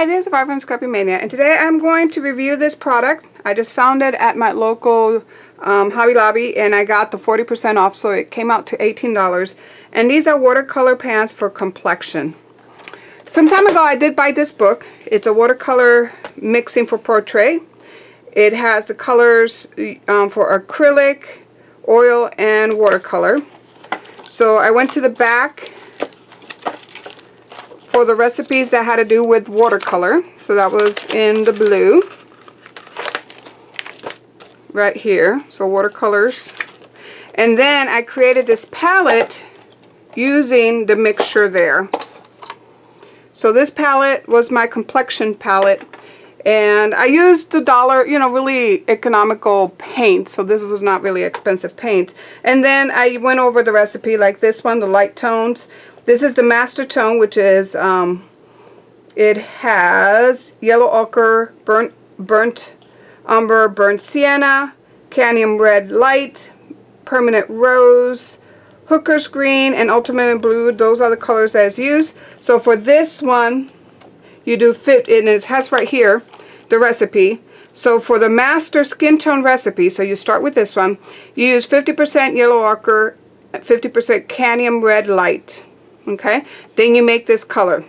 Hi, this is Vibrant Scrappy Mania, and today I'm going to review this product. I just found it at my local Hobby Lobby, and I got the 40% off, so it came out to $18. And these are watercolor pans for complexion. Some time ago, I did buy this book. It's a watercolor mixing for portrait. It has the colors for acrylic, oil, and watercolor. So I went to the back for the recipes that had to do with watercolor. So that was in the blue right here, so watercolors. And then I created this palette using the mixture there. So this palette was my complexion palette, and I used the dollar, really economical paint, so this was not really expensive paint. And then I went over the recipe like this one, the light tones. This is the master tone, which is, it has yellow ochre, burnt umber, burnt sienna, cadmium red light, permanent rose, hooker's green, and ultimate blue. Those are the colors that is used. So for this one, you do fit, and it has right here the recipe. So for the master skin tone recipe, so you start with this one, you use 50% yellow ochre, 50% cadmium red light. Okay, then you make this color.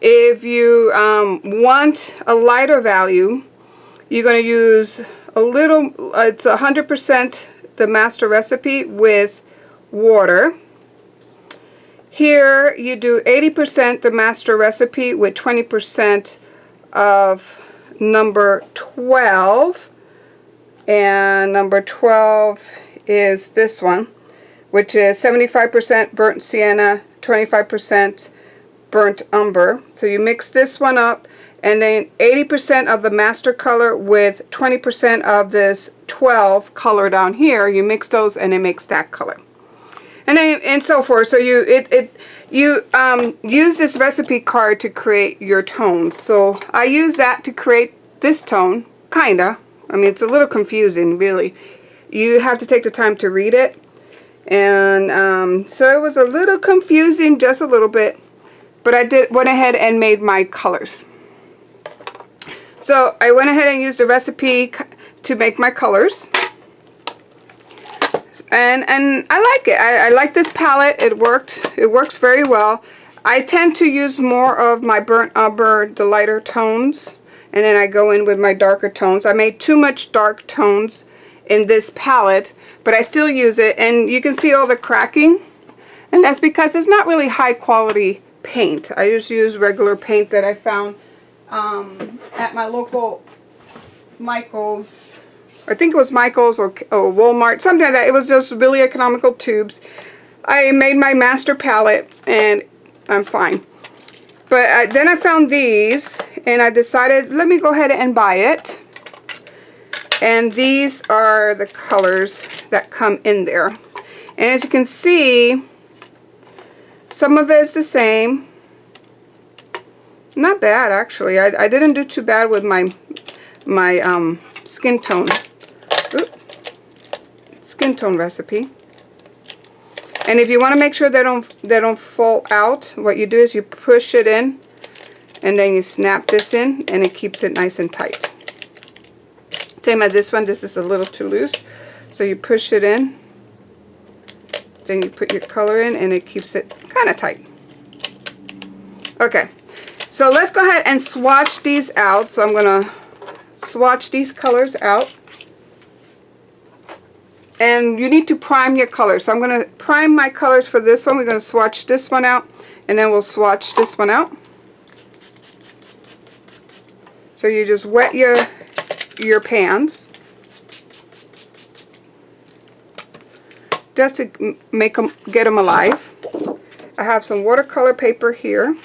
If you want a lighter value, you're going to use a little, it's 100% the master recipe with water. Here you do 80% the master recipe with 20% of number 12, and number 12 is this one, which is 75% burnt sienna, 25% burnt umber. So you mix this one up, and then 80% of the master color with 20% of this 12 color down here. You mix those, and it makes that color, and so forth. So you use this recipe card to create your tones. So I use that to create this tone, kinda. I mean, it's a little confusing, really. You have to take the time to read it. And so it was a little confusing, just a little bit, but I went ahead and made my colors. So I went ahead and used the recipe to make my colors, and I like it. I like this palette. It works very well. I tend to use more of my burnt umber, the lighter tones, and then I go in with my darker tones. I made too much dark tones in this palette, but I still use it, and you can see all the cracking, and that's because it's not really high quality paint. I just use regular paint that I found at my local Michael's, I think it was Michael's or Walmart, something like that. It was just really economical tubes. I made my master palette, and I'm fine. But then I found these, and I decided, let me go ahead and buy it. And these are the colors that come in there. And as you can see, some of it is the same. Not bad, actually. I didn't do too bad with my skin tone. Skin tone recipe. And if you want to make sure they don't fall out, what you do is you push it in, and then you snap this in, and it keeps it nice and tight. Same as this one. This is a little too loose, so you push it in, then you put your color in, and it keeps it kind of tight. Okay, so let's go ahead and swatch these out. So I'm gonna swatch these colors out, and you need to prime your colors. So I'm gonna prime my colors for this one. We're gonna swatch this one out, and then we'll swatch this one out. So you just wet your pans just to get them alive. I have some watercolor paper here,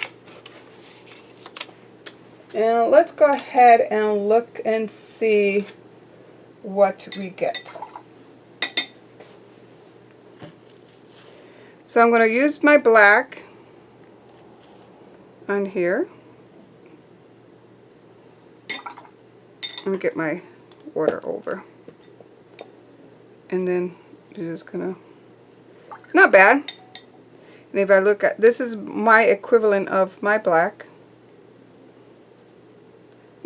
and let's go ahead and look and see what we get. So I'm going to use my black on here. Let me get my water over, and then you're just gonna, not bad. And if I look at, this is my equivalent of my black.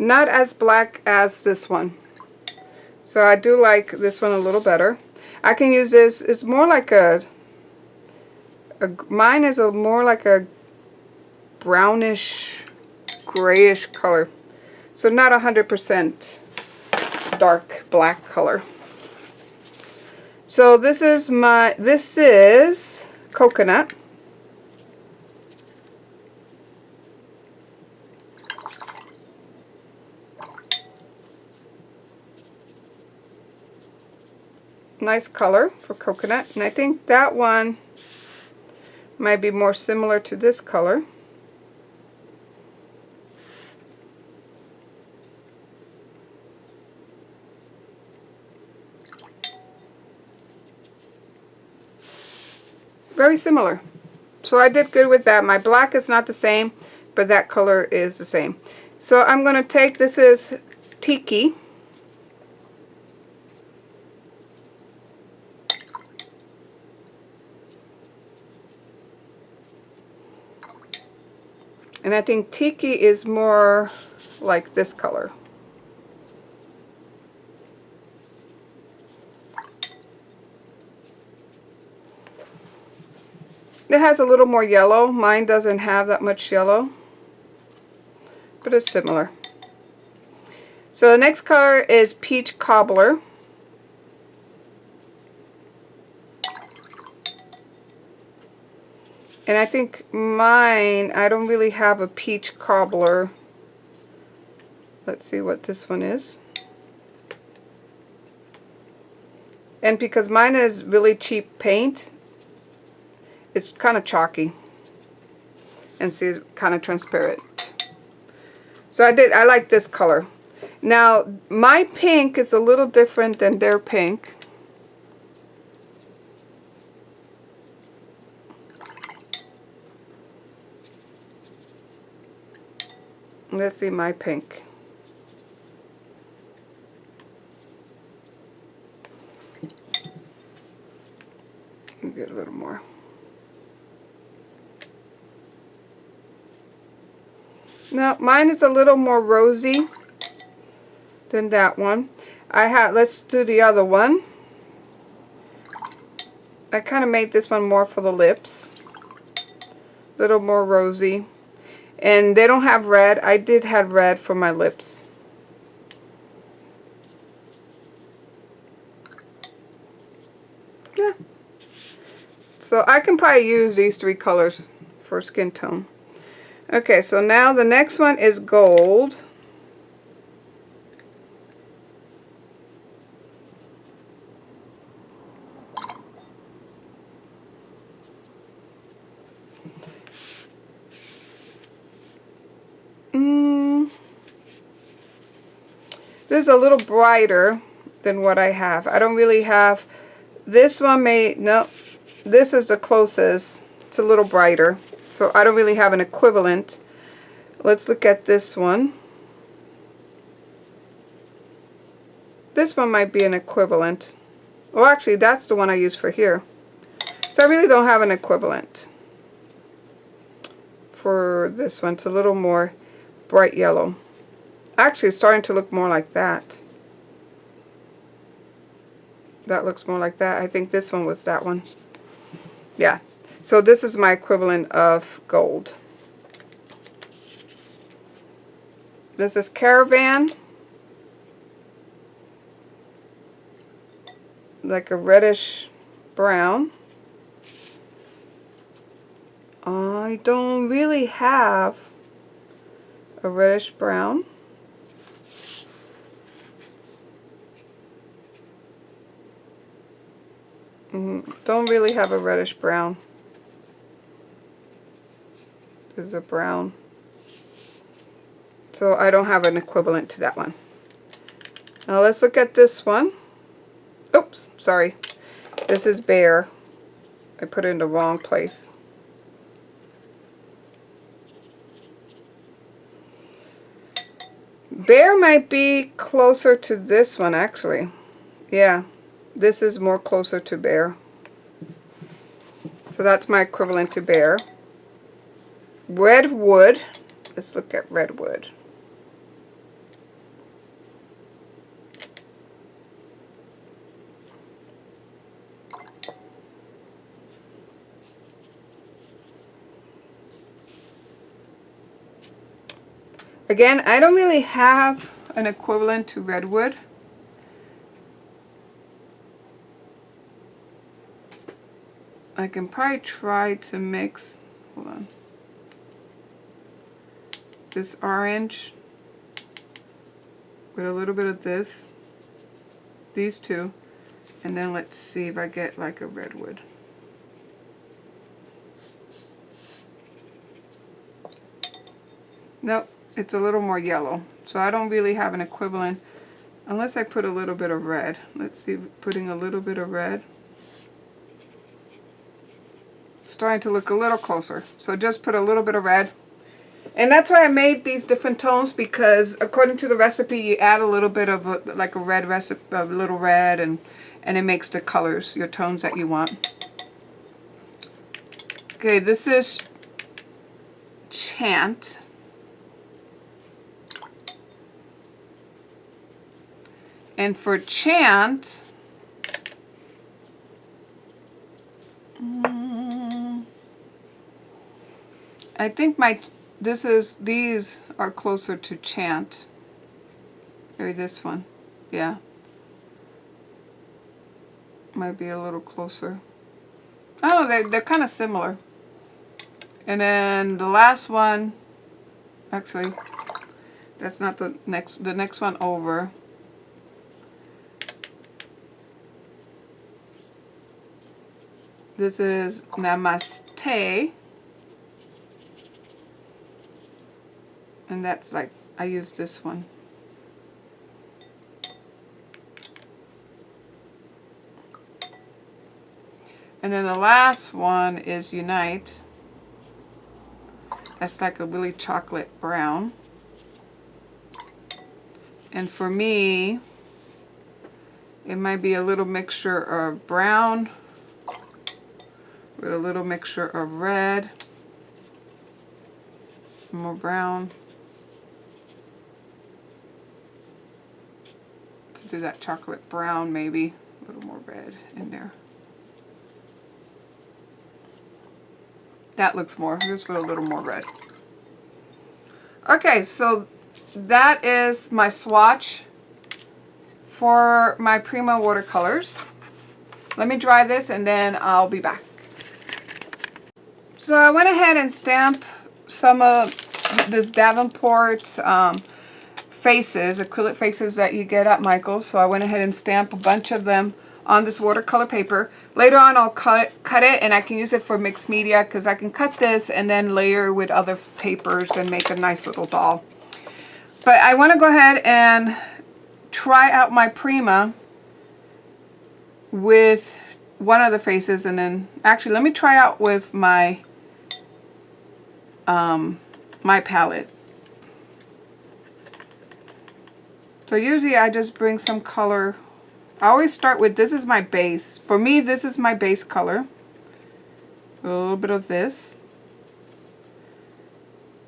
not as black as this one. So I do like this one a little better. I can use this, it's more like mine is more like a brownish, grayish color. So not 100% dark black color. So this is coconut. Nice color for coconut, and I think that one might be more similar to this color. Very similar. So I did good with that. My black is not the same, but that color is the same. So I'm going to take, this is Tiki. And I think Tiki is more like this color. It has a little more yellow. Mine doesn't have that much yellow, but it's similar. So the next color is Peach Cobbler. And I think mine, I don't really have a Peach Cobbler. Let's see what this one is. And because mine is really cheap paint, it's kind of chalky. And see, it's kind of transparent. So I like this color. Now, my pink is a little different than their pink. Let's see my pink. Let me get a little more. Now, mine is a little more rosy than that one. Let's do the other one. I kind of made this one more for the lips. A little more rosy. And they don't have red. I did have red for my lips. Yeah. So I can probably use these three colors for skin tone. Okay, so now the next one is gold. This is a little brighter than what I have. I don't really have, this one no, this is the closest. It's a little brighter. So I don't really have an equivalent. Let's look at this one. This one might be an equivalent. Well, actually, that's the one I use for here. So I really don't have an equivalent for this one. It's a little more bright yellow. Actually, it's starting to look more like that. That looks more like that. I think this one was that one. Yeah. So this is my equivalent of gold. This is Caravan. Like a reddish brown. I don't really have a reddish brown. Don't really have a reddish brown. There's a brown. So I don't have an equivalent to that one. Now let's look at this one. Oops, sorry. This is Bear. I put it in the wrong place. Bear might be closer to this one actually. Yeah, this is more closer to Bear. So that's my equivalent to Bear. Redwood. Let's look at Redwood. Again, I don't really have an equivalent to redwood. I can probably try to mix, hold on, this orange with a little bit of this, these two, and then let's see if I get like a redwood. Nope, it's a little more yellow, so I don't really have an equivalent unless I put a little bit of red. Let's see, putting a little bit of red. Starting to look a little closer, so just put a little bit of red. And that's why I made these different tones, because according to the recipe you add a little bit of like a red recipe, a little red, and it makes the colors, your tones that you want. Okay, this is Chant. And for Chant, I think these are closer to Chant. Maybe this one. Yeah. Might be a little closer. Oh, they're kind of similar. And then the last one, actually, that's not the next one over. This is Namaste. And that's like, I use this one. And then the last one is Unite. That's like a really chocolate brown. And for me, it might be a little mixture of brown with a little mixture of red, more brown. To do that chocolate brown, maybe a little more red in there. That looks more, just with a little more red. Okay, so that is my swatch for my Prima watercolors. Let me dry this and then I'll be back. So I went ahead and stamped some of this Davenport faces, acrylic faces that you get at Michael's. So I went ahead and stamped a bunch of them on this watercolor paper. Later on I'll cut it and I can use it for mixed media, because I can cut this and then layer with other papers and make a nice little doll. But I want to go ahead and try out my Prima with one of the faces, and then actually let me try out with my my palette. So usually I just bring some color. I always start with, this is my base. For me, this is my base color. A little bit of this.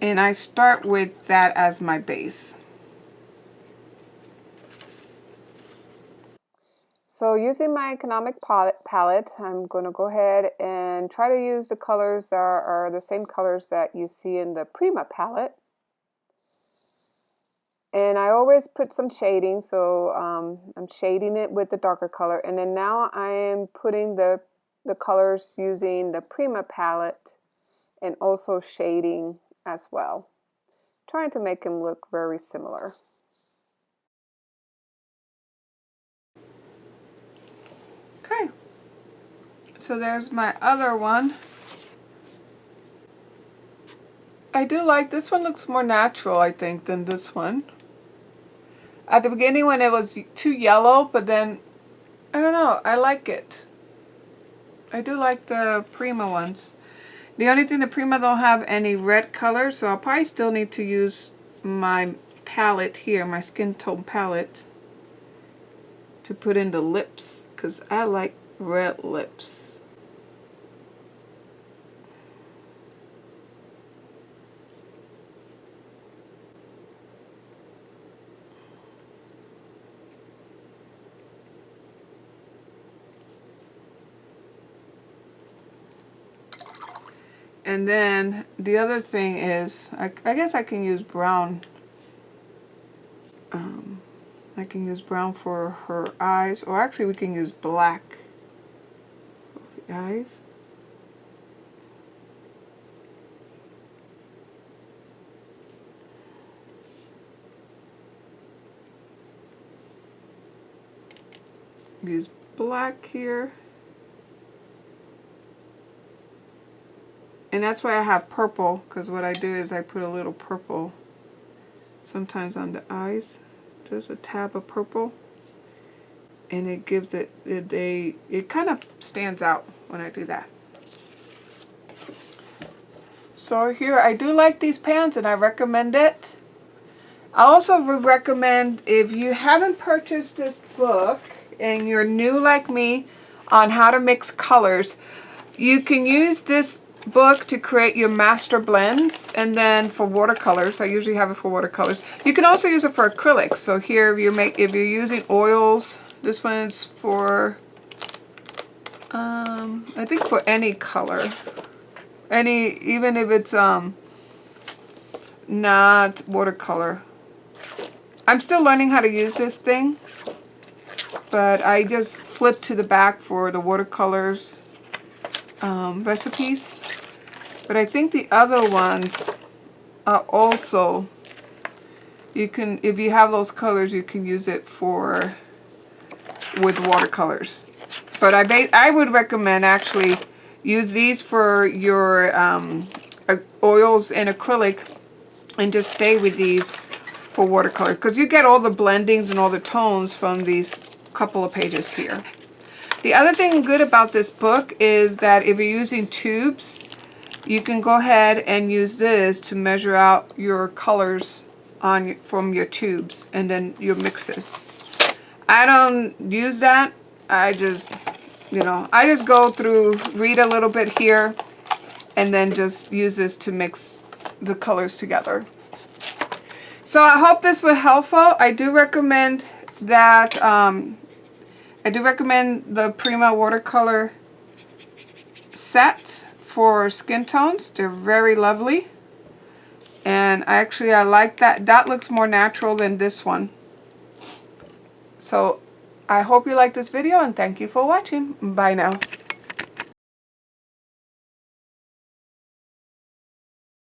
And I start with that as my base. So using my economic palette, I'm going to go ahead and try to use the colors that are the same colors that you see in the Prima palette. And I always put some shading, so I'm shading it with the darker color. And then now I am putting the colors using the Prima palette and also shading as well. Trying to make them look very similar. Okay, so there's my other one. I do like this one, looks more natural, I think, than this one. At the beginning when it was too yellow, but then, I don't know, I like it. I do like the Prima ones. The only thing, the Prima don't have any red color, so I'll probably still need to use my palette here, my skin tone palette, to put in the lips, because I like red lips. And then the other thing is, I guess I can use brown I can use brown for her eyes, or actually we can use black for the eyes. Use black here. And that's why I have purple, because what I do is I put a little purple sometimes on the eyes. Just a tab of purple. And it gives it kind of stands out when I do that. So here, I do like these pans and I recommend it. I also would recommend, if you haven't purchased this book and you're new like me on how to mix colors, you can use this book to create your master blends. And then for watercolors, I usually have it for watercolors. You can also use it for acrylics. So here, if you're using oils, this one is for I think for any color, even if it's not watercolor. I'm still learning how to use this thing, but I just flip to the back for the watercolors recipes. But I think the other ones are also, you can, if you have those colors, you can use it with watercolors. But I would recommend actually use these for your oils and acrylic, and just stay with these for watercolor, because you get all the blendings and all the tones from these couple of pages here. The other thing good about this book is that if you're using tubes, you can go ahead and use this to measure out your colors from your tubes and then your mixes. I don't use that. I just go through, read a little bit here, and then just use this to mix the colors together. So I hope this was helpful. I do recommend that. I do recommend the Prima Watercolor set for skin tones. They're very lovely, and I like that. That looks more natural than this one. So I hope you like this video, and thank you for watching. Bye now.